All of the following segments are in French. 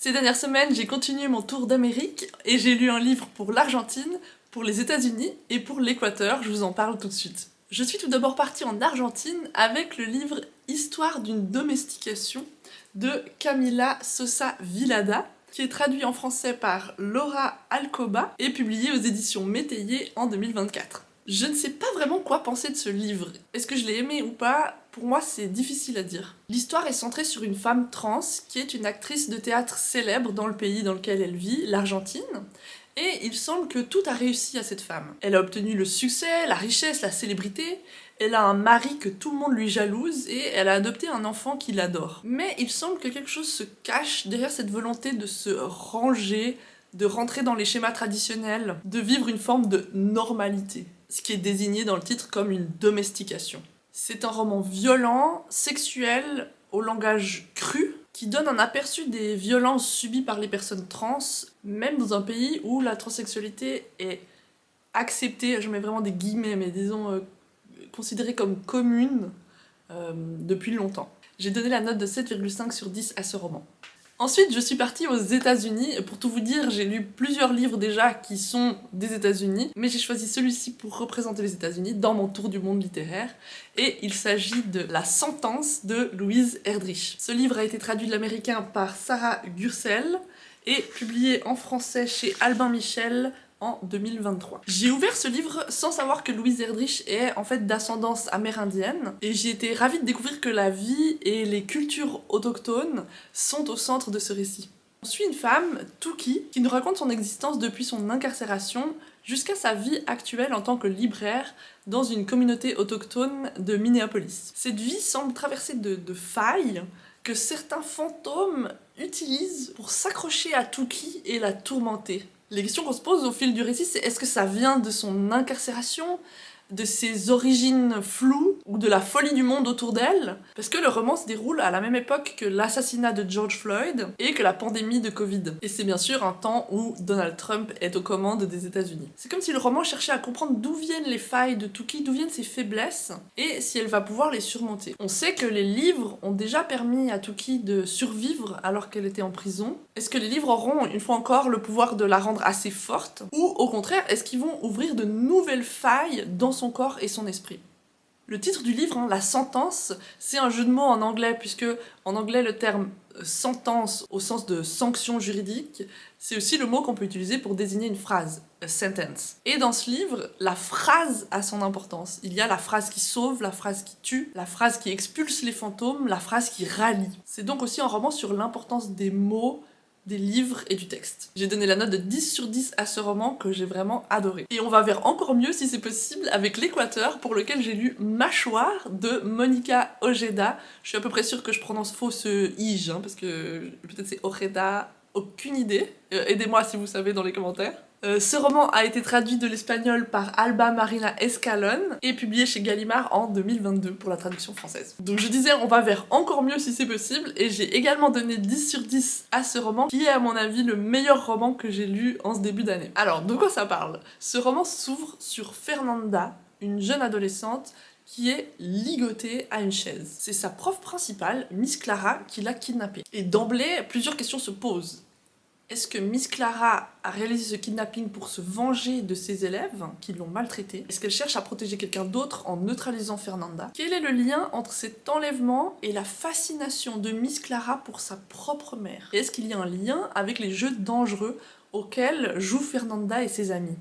Ces dernières semaines, j'ai continué mon tour d'Amérique et j'ai lu un livre pour l'Argentine, pour les États-Unis et pour l'Équateur, je vous en parle tout de suite. Je suis tout d'abord partie en Argentine avec le livre Histoire d'une domestication de Camila Sosa Vilada, qui est traduit en français par Laura Alcoba et publié aux éditions Métayer en 2024. Je ne sais pas vraiment quoi penser de ce livre. Est-ce que je l'ai aimé ou pas? Pour moi, c'est difficile à dire. L'histoire est centrée sur une femme trans qui est une actrice de théâtre célèbre dans le pays dans lequel elle vit, l'Argentine, et il semble que tout a réussi à cette femme. Elle a obtenu le succès, la richesse, la célébrité, elle a un mari que tout le monde lui jalouse et elle a adopté un enfant qui l'adore. Mais il semble que quelque chose se cache derrière cette volonté de se ranger, de rentrer dans les schémas traditionnels, de vivre une forme de normalité, ce qui est désigné dans le titre comme une domestication. C'est un roman violent, sexuel, au langage cru, qui donne un aperçu des violences subies par les personnes trans, même dans un pays où la transsexualité est acceptée, je mets vraiment des guillemets, mais disons considérée comme commune depuis longtemps. J'ai donné la note de 7,5 sur 10 à ce roman. Ensuite, je suis partie aux États-Unis. Pour tout vous dire, j'ai lu plusieurs livres déjà qui sont des États-Unis, mais j'ai choisi celui-ci pour représenter les États-Unis dans mon tour du monde littéraire. Et il s'agit de La Sentence de Louise Erdrich. Ce livre a été traduit de l'américain par Sarah Gürsel et publié en français chez Albin Michel en 2023. J'ai ouvert ce livre sans savoir que Louise Erdrich est en fait d'ascendance amérindienne et j'ai été ravie de découvrir que la vie et les cultures autochtones sont au centre de ce récit. On suit une femme, Touki, qui nous raconte son existence depuis son incarcération jusqu'à sa vie actuelle en tant que libraire dans une communauté autochtone de Minneapolis. Cette vie semble traversée de failles que certains fantômes utilisent pour s'accrocher à Touki et la tourmenter. Les questions qu'on se pose au fil du récit, c'est est-ce que ça vient de son incarcération, de ses origines floues, ou de la folie du monde autour d'elle? Parce que le roman se déroule à la même époque que l'assassinat de George Floyd et que la pandémie de Covid. Et c'est bien sûr un temps où Donald Trump est aux commandes des États-Unis. C'est comme si le roman cherchait à comprendre d'où viennent les failles de Touki, d'où viennent ses faiblesses, et si elle va pouvoir les surmonter. On sait que les livres ont déjà permis à Touki de survivre alors qu'elle était en prison. Est-ce que les livres auront, une fois encore, le pouvoir de la rendre assez forte? Ou au contraire, est-ce qu'ils vont ouvrir de nouvelles failles dans son corps et son esprit? Le titre du livre, La Sentence, c'est un jeu de mots en anglais, puisque en anglais le terme sentence au sens de sanction juridique, c'est aussi le mot qu'on peut utiliser pour désigner une phrase, a sentence. Et dans ce livre, la phrase a son importance. Il y a la phrase qui sauve, la phrase qui tue, la phrase qui expulse les fantômes, la phrase qui rallie. C'est donc aussi un roman sur l'importance des mots, des livres et du texte. J'ai donné la note de 10 sur 10 à ce roman que j'ai vraiment adoré. Et on va vers encore mieux si c'est possible avec l'Équateur, pour lequel j'ai lu Mâchoire de Monica Ojeda. Je suis à peu près sûre que je prononce faux ce ige, parce que peut-être c'est Ojeda, aucune idée. Aidez-moi si vous savez dans les commentaires. Ce roman a été traduit de l'espagnol par Alba Marina Escalon et publié chez Gallimard en 2022 pour la traduction française. Donc je disais, on va vers encore mieux si c'est possible, et j'ai également donné 10 sur 10 à ce roman, qui est à mon avis le meilleur roman que j'ai lu en ce début d'année. Alors, de quoi ça parle? Ce roman s'ouvre sur Fernanda, une jeune adolescente qui est ligotée à une chaise. C'est sa prof principale, Miss Clara, qui l'a kidnappée. Et d'emblée, plusieurs questions se posent. Est-ce que Miss Clara a réalisé ce kidnapping pour se venger de ses élèves qui l'ont maltraitée? Est-ce qu'elle cherche à protéger quelqu'un d'autre en neutralisant Fernanda? Quel est le lien entre cet enlèvement et la fascination de Miss Clara pour sa propre mère? Et est-ce qu'il y a un lien avec les jeux dangereux auxquels jouent Fernanda et ses amis?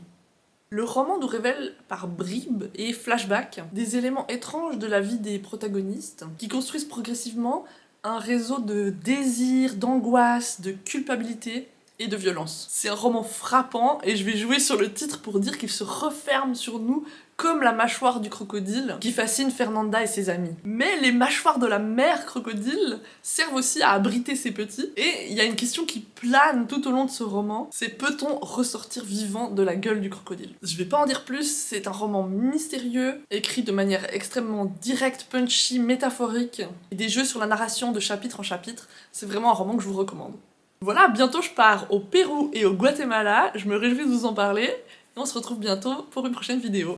Le roman nous révèle par bribes et flashbacks des éléments étranges de la vie des protagonistes qui construisent progressivement un réseau de désirs, d'angoisse, de culpabilité et de violence. C'est un roman frappant et je vais jouer sur le titre pour dire qu'il se referme sur nous comme la mâchoire du crocodile qui fascine Fernanda et ses amis. Mais les mâchoires de la mère crocodile servent aussi à abriter ses petits, et il y a une question qui plane tout au long de ce roman, c'est peut-on ressortir vivant de la gueule du crocodile? Je vais pas en dire plus, c'est un roman mystérieux, écrit de manière extrêmement directe, punchy, métaphorique, et des jeux sur la narration de chapitre en chapitre, c'est vraiment un roman que je vous recommande. Voilà, bientôt je pars au Pérou et au Guatemala, je me réjouis de vous en parler, et on se retrouve bientôt pour une prochaine vidéo.